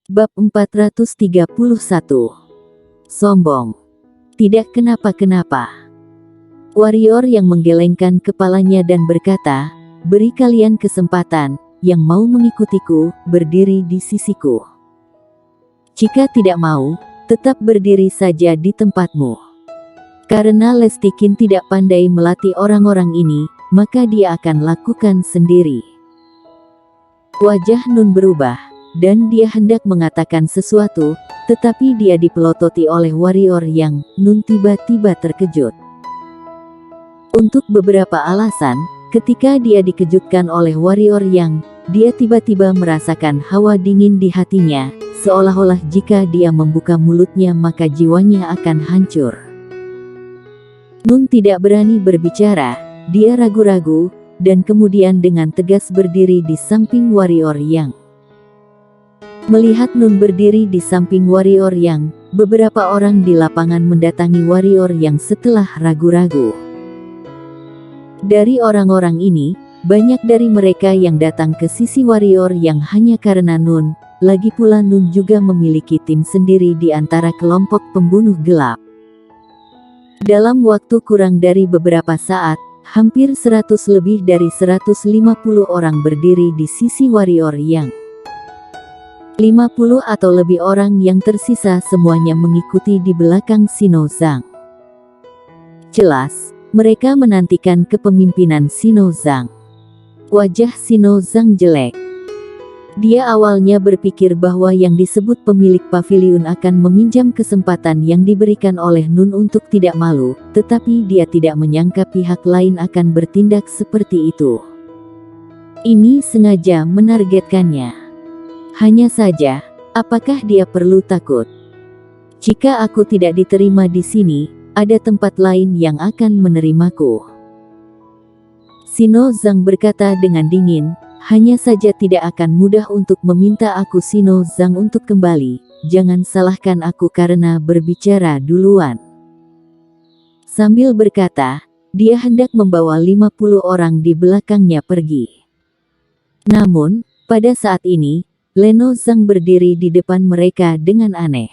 Bab 431. Sombong. Tidak kenapa-kenapa. Warrior yang menggelengkan kepalanya dan berkata, "Beri kalian kesempatan, yang mau mengikutiku, berdiri di sisiku. Jika tidak mau, tetap berdiri saja di tempatmu." Karena Lestikin tidak pandai melatih orang-orang ini, maka dia akan lakukan sendiri. Wajah Nun berubah, dan dia hendak mengatakan sesuatu, tetapi dia dipelototi oleh warrior yang Nun tiba-tiba terkejut. Untuk beberapa alasan, ketika dia dikejutkan oleh warrior yang, dia tiba-tiba merasakan hawa dingin di hatinya, seolah-olah jika dia membuka mulutnya maka jiwanya akan hancur. Nun tidak berani berbicara, dia ragu-ragu, dan kemudian dengan tegas berdiri di samping warrior yang. Melihat Nun berdiri di samping warrior yang, beberapa orang di lapangan mendatangi warrior yang setelah ragu-ragu. Dari orang-orang ini, banyak dari mereka yang datang ke sisi warrior yang hanya karena Nun, lagi pula Nun juga memiliki tim sendiri di antara kelompok pembunuh gelap. Dalam waktu kurang dari beberapa saat, hampir 100 lebih dari 150 orang berdiri di sisi warrior yang. 50 atau lebih orang yang tersisa semuanya mengikuti di belakang Sino Zhang. Jelas, mereka menantikan kepemimpinan Sino Zhang. Wajah Sino Zhang jelek. Dia awalnya berpikir bahwa yang disebut pemilik paviliun akan meminjam kesempatan yang diberikan oleh Nun untuk tidak malu, tetapi dia tidak menyangka pihak lain akan bertindak seperti itu. Ini sengaja menargetkannya. Hanya saja, apakah dia perlu takut? Jika aku tidak diterima di sini, ada tempat lain yang akan menerimaku. Sino Zhang berkata dengan dingin, hanya saja tidak akan mudah untuk meminta aku Sino Zhang untuk kembali, jangan salahkan aku karena berbicara duluan. Sambil berkata, dia hendak membawa 50 orang di belakangnya pergi. Namun, pada saat ini, Leno Zhang berdiri di depan mereka dengan aneh.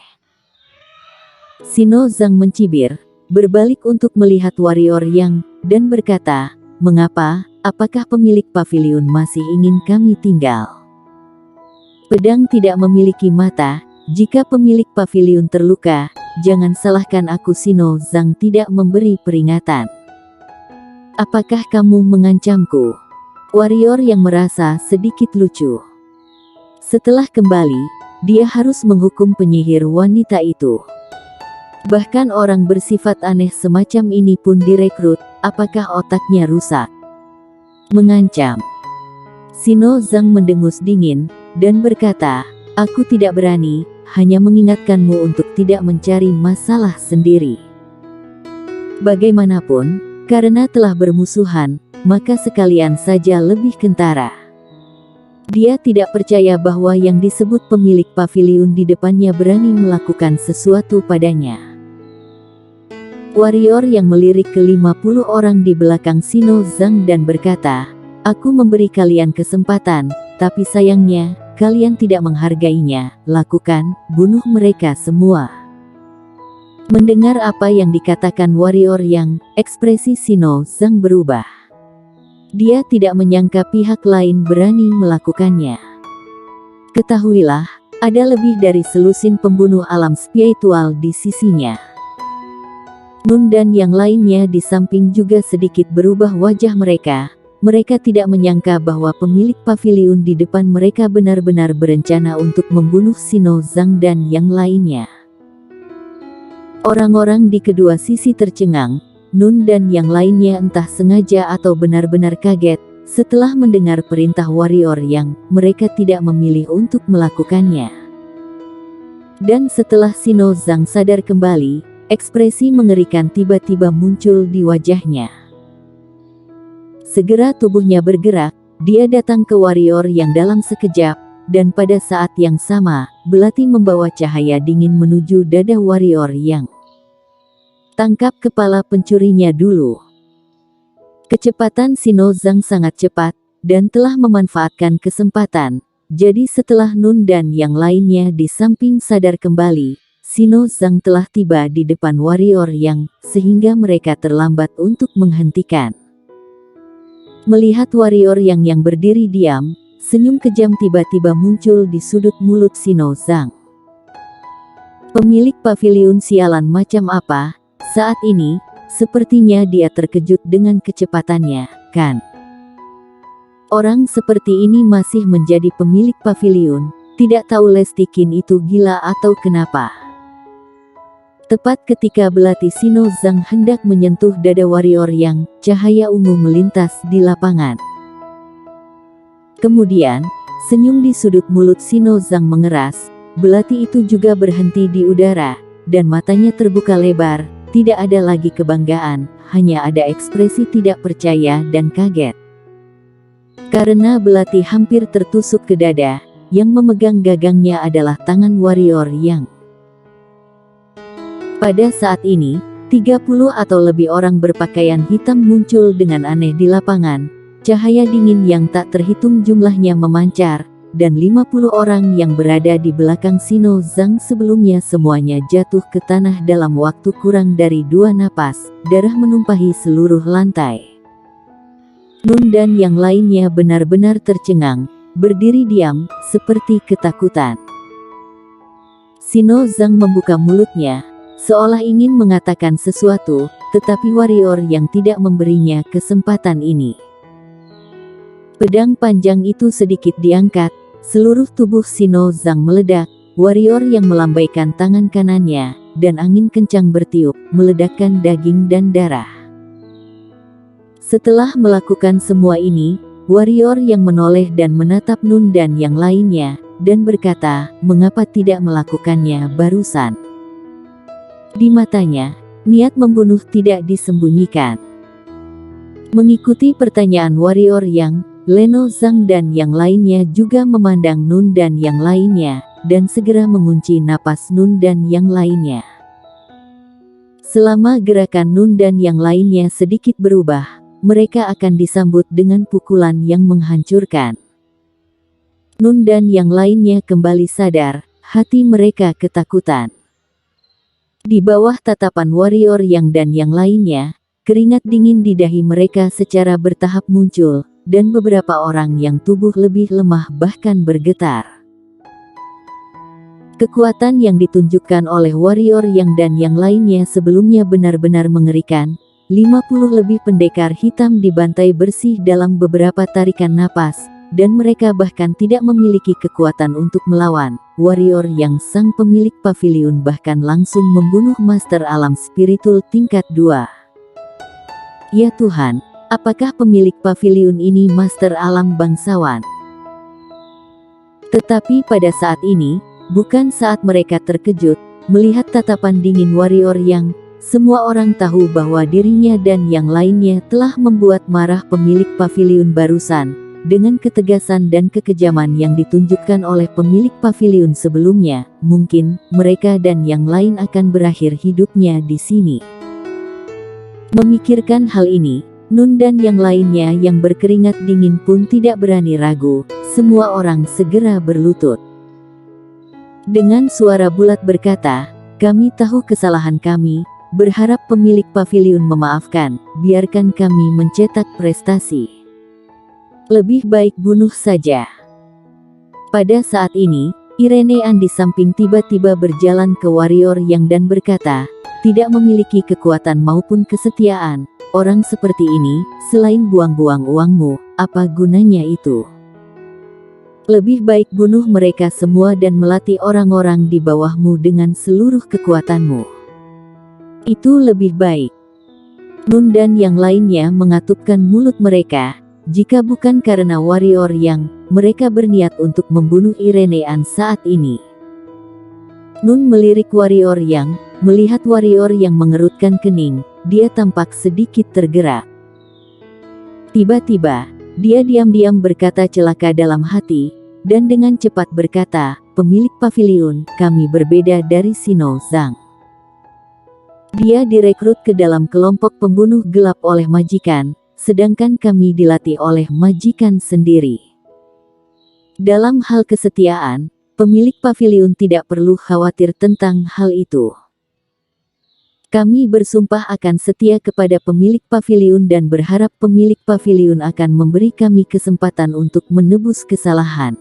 Sino Zhang mencibir, berbalik untuk melihat warrior yang, dan berkata, "Mengapa, apakah pemilik paviliun masih ingin kami tinggal? Pedang tidak memiliki mata, jika pemilik paviliun terluka, jangan salahkan aku." Sino Zhang tidak memberi peringatan. "Apakah kamu mengancamku?" Warrior yang merasa sedikit lucu. Setelah kembali, dia harus menghukum penyihir wanita itu. Bahkan orang bersifat aneh semacam ini pun direkrut, apakah otaknya rusak? Mengancam. Sino Zhang mendengus dingin, dan berkata, "Aku tidak berani, hanya mengingatkanmu untuk tidak mencari masalah sendiri. Bagaimanapun, karena telah bermusuhan, maka sekalian saja lebih kentara." Dia tidak percaya bahwa yang disebut pemilik paviliun di depannya berani melakukan sesuatu padanya. Warrior yang melirik ke 50 orang di belakang Sino Zhang dan berkata, "Aku memberi kalian kesempatan, tapi sayangnya, kalian tidak menghargainya. Lakukan, bunuh mereka semua." Mendengar apa yang dikatakan warrior yang, ekspresi Sino Zhang berubah. Dia tidak menyangka pihak lain berani melakukannya. Ketahuilah, ada lebih dari selusin pembunuh alam spiritual di sisinya. Nun dan yang lainnya di samping juga sedikit berubah wajah mereka. Mereka tidak menyangka bahwa pemilik paviliun di depan mereka benar-benar berencana untuk membunuh Sino Zhang dan yang lainnya. Orang-orang di kedua sisi tercengang. Nun dan yang lainnya entah sengaja atau benar-benar kaget, setelah mendengar perintah warrior yang, mereka tidak memilih untuk melakukannya. Dan setelah Sino Zhang sadar kembali, ekspresi mengerikan tiba-tiba muncul di wajahnya. Segera tubuhnya bergerak, dia datang ke warrior yang dalam sekejap, dan pada saat yang sama, belati membawa cahaya dingin menuju dada warrior yang. "Tangkap kepala pencurinya dulu." Kecepatan Sino Zhang sangat cepat, dan telah memanfaatkan kesempatan. Jadi setelah Nun dan yang lainnya di samping sadar kembali, Sino Zhang telah tiba di depan warrior Yang, sehingga mereka terlambat untuk menghentikan. Melihat warrior yang berdiri diam, senyum kejam tiba-tiba muncul di sudut mulut Sino Zhang. Pemilik paviliun sialan macam apa? Saat ini, sepertinya dia terkejut dengan kecepatannya, kan? Orang seperti ini masih menjadi pemilik paviliun, tidak tahu Lesti Qin itu gila atau kenapa. Tepat ketika belati Sino Zhang hendak menyentuh dada warrior Yang, cahaya ungu melintas di lapangan. Kemudian, senyum di sudut mulut Sino Zhang mengeras, belati itu juga berhenti di udara, dan matanya terbuka lebar, tidak ada lagi kebanggaan, hanya ada ekspresi tidak percaya dan kaget. Karena belati hampir tertusuk ke dada, yang memegang gagangnya adalah tangan warrior Yang. Pada saat ini, 30 atau lebih orang berpakaian hitam muncul dengan aneh di lapangan, cahaya dingin yang tak terhitung jumlahnya memancar, dan 50 orang yang berada di belakang Sino Zhang sebelumnya semuanya jatuh ke tanah dalam waktu kurang dari 2 napas, darah menumpahi seluruh lantai. Nun dan yang lainnya benar-benar tercengang, berdiri diam, seperti ketakutan. Sino Zhang membuka mulutnya, seolah ingin mengatakan sesuatu, tetapi warrior yang tidak memberinya kesempatan ini. Pedang panjang itu sedikit diangkat, seluruh tubuh Sino Zhang meledak, warrior yang melambaikan tangan kanannya, dan angin kencang bertiup, meledakkan daging dan darah. Setelah melakukan semua ini, warrior yang menoleh dan menatap Nun dan yang lainnya, dan berkata, mengapa tidak melakukannya barusan? Di matanya, niat membunuh tidak disembunyikan. Mengikuti pertanyaan warrior Yang, Leno Zhang dan yang lainnya juga memandang Nun dan yang lainnya, dan segera mengunci napas Nun dan yang lainnya. Selama gerakan Nun dan yang lainnya sedikit berubah, mereka akan disambut dengan pukulan yang menghancurkan. Nun dan yang lainnya kembali sadar, hati mereka ketakutan. Di bawah tatapan warrior Yang dan yang lainnya, keringat dingin di dahi mereka secara bertahap muncul, dan beberapa orang yang tubuh lebih lemah bahkan bergetar. Kekuatan yang ditunjukkan oleh warrior Yang dan yang lainnya sebelumnya benar-benar mengerikan. 50 lebih pendekar hitam dibantai bersih dalam beberapa tarikan napas, dan mereka bahkan tidak memiliki kekuatan untuk melawan. Warrior Yang sang pemilik paviliun bahkan langsung membunuh master alam spiritual tingkat 2. Ya Tuhan, apakah pemilik paviliun ini master alam bangsawan? Tetapi pada saat ini, bukan saat mereka terkejut, melihat tatapan dingin warrior Yang. Semua orang tahu bahwa dirinya dan yang lainnya telah membuat marah pemilik paviliun barusan, dengan ketegasan dan kekejaman yang ditunjukkan oleh pemilik paviliun sebelumnya. Mungkin mereka dan yang lain akan berakhir hidupnya di sini. Memikirkan hal ini, Nun dan yang lainnya yang berkeringat dingin pun tidak berani ragu. Semua orang segera berlutut. Dengan suara bulat berkata, "Kami tahu kesalahan kami. Berharap pemilik paviliun memaafkan, biarkan kami mencetak prestasi. Lebih baik bunuh saja." Pada saat ini, Irene An di samping tiba-tiba berjalan ke warrior Yang dan berkata, tidak memiliki kekuatan maupun kesetiaan, orang seperti ini, selain buang-buang uangmu, apa gunanya itu? Lebih baik bunuh mereka semua dan melatih orang-orang di bawahmu dengan seluruh kekuatanmu. Itu lebih baik. Nun dan yang lainnya mengatupkan mulut mereka, jika bukan karena warrior Yang, mereka berniat untuk membunuh Irene An saat ini. Nun melirik warrior Yang, melihat warrior Yang mengerutkan kening, dia tampak sedikit tergerak. Tiba-tiba, dia diam-diam berkata celaka dalam hati, dan dengan cepat berkata, pemilik paviliun, kami berbeda dari Sino Zhang. Dia direkrut ke dalam kelompok pembunuh gelap oleh majikan, sedangkan kami dilatih oleh majikan sendiri. Dalam hal kesetiaan, pemilik paviliun tidak perlu khawatir tentang hal itu. Kami bersumpah akan setia kepada pemilik paviliun dan berharap pemilik paviliun akan memberi kami kesempatan untuk menebus kesalahan.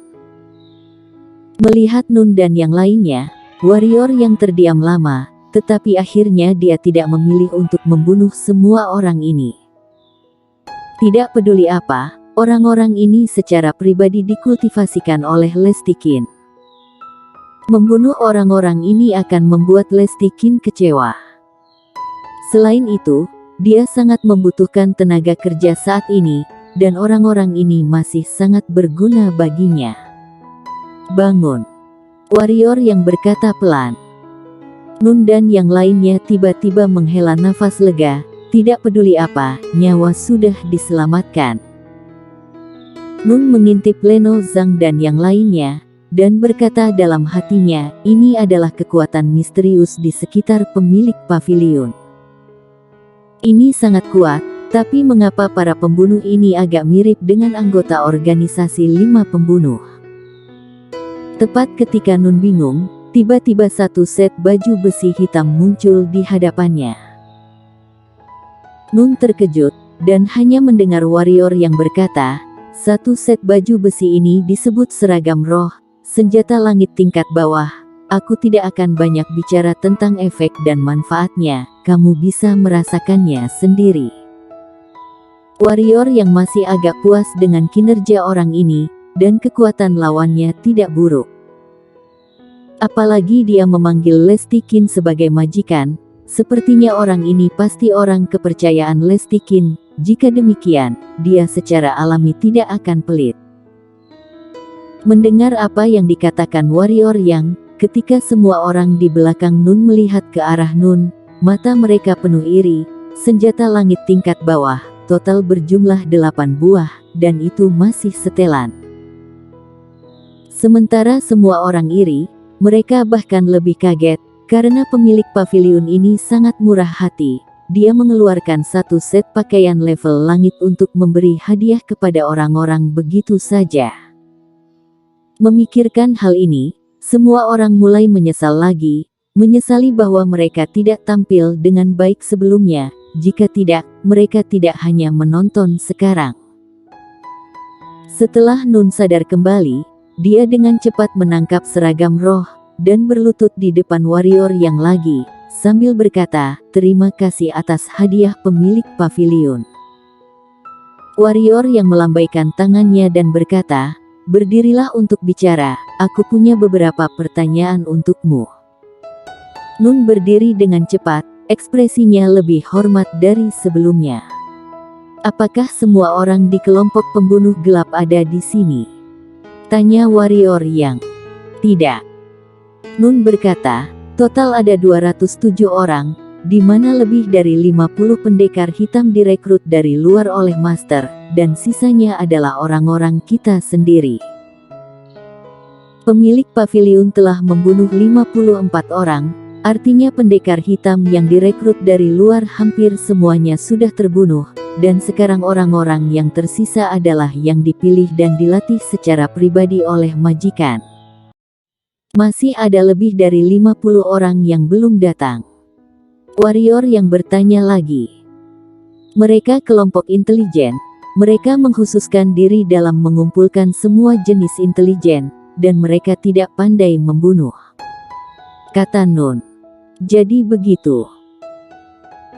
Melihat Nun dan yang lainnya, warrior yang terdiam lama, tetapi akhirnya dia tidak memilih untuk membunuh semua orang ini. Tidak peduli apa, orang-orang ini secara pribadi dikultivasikan oleh Lestikin. Membunuh orang-orang ini akan membuat Lestikin kecewa. Selain itu, dia sangat membutuhkan tenaga kerja saat ini, dan orang-orang ini masih sangat berguna baginya. Bangun. Warrior yang berkata pelan. Nun dan yang lainnya tiba-tiba menghela nafas lega, tidak peduli apa, nyawa sudah diselamatkan. Nun mengintip Leno Zhang dan yang lainnya, dan berkata dalam hatinya, ini adalah kekuatan misterius di sekitar pemilik paviliun. Ini sangat kuat, tapi mengapa para pembunuh ini agak mirip dengan anggota organisasi 5 pembunuh? Tepat ketika Nun bingung, tiba-tiba satu set baju besi hitam muncul di hadapannya. Nun terkejut, dan hanya mendengar warrior yang berkata, satu set baju besi ini disebut seragam roh, senjata langit tingkat bawah. Aku tidak akan banyak bicara tentang efek dan manfaatnya, kamu bisa merasakannya sendiri. Warrior yang masih agak puas dengan kinerja orang ini, dan kekuatan lawannya tidak buruk. Apalagi dia memanggil Lestikin sebagai majikan, sepertinya orang ini pasti orang kepercayaan Lestikin, jika demikian, dia secara alami tidak akan pelit. Mendengar apa yang dikatakan warrior yang, ketika semua orang di belakang Nun melihat ke arah Nun, mata mereka penuh iri, senjata langit tingkat bawah, total berjumlah 8 buah, dan itu masih setelan. Sementara semua orang iri, mereka bahkan lebih kaget, karena pemilik paviliun ini sangat murah hati, dia mengeluarkan satu set pakaian level langit untuk memberi hadiah kepada orang-orang begitu saja. Memikirkan hal ini, semua orang mulai menyesal lagi, menyesali bahwa mereka tidak tampil dengan baik sebelumnya, jika tidak, mereka tidak hanya menonton sekarang. Setelah Nun sadar kembali, dia dengan cepat menangkap seragam roh, dan berlutut di depan warrior yang lagi, sambil berkata, terima kasih atas hadiah pemilik paviliun. Warrior yang melambaikan tangannya dan berkata, berdirilah untuk bicara, aku punya beberapa pertanyaan untukmu. Nun berdiri dengan cepat, ekspresinya lebih hormat dari sebelumnya. Apakah semua orang di kelompok pembunuh gelap ada di sini? Tanya warrior yang. Tidak. Nun berkata, total ada 207 orang, di mana lebih dari 50 pendekar hitam direkrut dari luar oleh master, dan sisanya adalah orang-orang kita sendiri. Pemilik paviliun telah membunuh 54 orang, artinya pendekar hitam yang direkrut dari luar hampir semuanya sudah terbunuh, dan sekarang orang-orang yang tersisa adalah yang dipilih dan dilatih secara pribadi oleh majikan. Masih ada lebih dari 50 orang yang belum datang. Warrior yang bertanya lagi. Mereka kelompok intelijen, mereka mengkhususkan diri dalam mengumpulkan semua jenis intelijen, dan mereka tidak pandai membunuh. Kata Nun. Jadi begitu.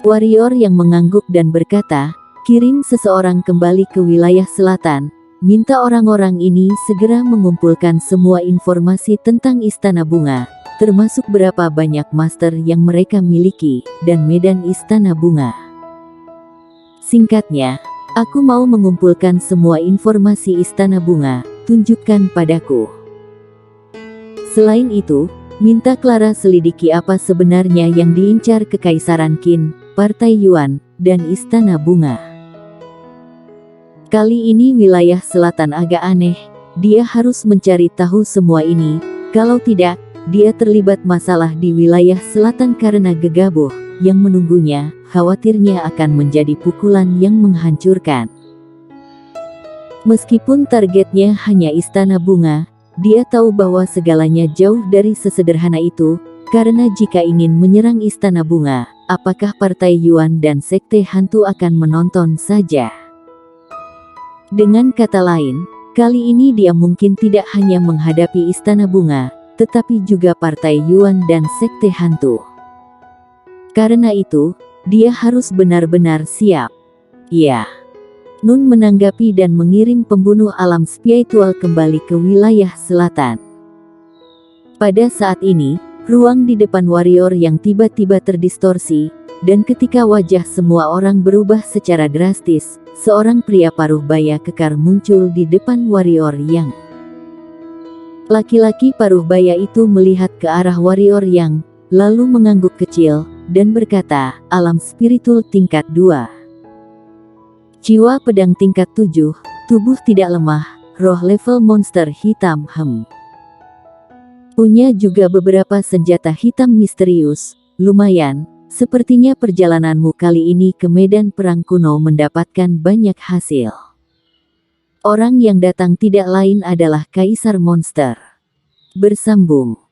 Warrior yang mengangguk dan berkata, kirim seseorang kembali ke wilayah selatan, minta orang-orang ini segera mengumpulkan semua informasi tentang Istana Bunga, termasuk berapa banyak master yang mereka miliki, dan medan Istana Bunga. Singkatnya, aku mau mengumpulkan semua informasi Istana Bunga, tunjukkan padaku. Selain itu, minta Clara selidiki apa sebenarnya yang diincar Kekaisaran Qin, Partai Yuan, dan Istana Bunga. Kali ini wilayah selatan agak aneh, dia harus mencari tahu semua ini, kalau tidak, dia terlibat masalah di wilayah selatan karena gegabah yang menunggunya, khawatirnya akan menjadi pukulan yang menghancurkan. Meskipun targetnya hanya istana bunga, dia tahu bahwa segalanya jauh dari sesederhana itu, karena jika ingin menyerang istana bunga, apakah Partai Yuan dan Sekte Hantu akan menonton saja? Dengan kata lain, kali ini dia mungkin tidak hanya menghadapi istana bunga, tetapi juga Partai Yuan dan Sekte Hantu. Karena itu, dia harus benar-benar siap. Ya. Nun menanggapi dan mengirim pembunuh alam spiritual kembali ke wilayah selatan. Pada saat ini, ruang di depan warrior yang tiba-tiba terdistorsi, dan ketika wajah semua orang berubah secara drastis, seorang pria paruh baya kekar muncul di depan warrior yang. Laki-laki paruh baya itu melihat ke arah warrior yang, lalu mengangguk kecil, dan berkata, alam spiritual tingkat 2. Jiwa pedang tingkat 7, tubuh tidak lemah, roh level monster hitam Punya juga beberapa senjata hitam misterius, lumayan, sepertinya perjalananmu kali ini ke medan perang kuno mendapatkan banyak hasil. Orang yang datang tidak lain adalah Kaisar Monster. Bersambung.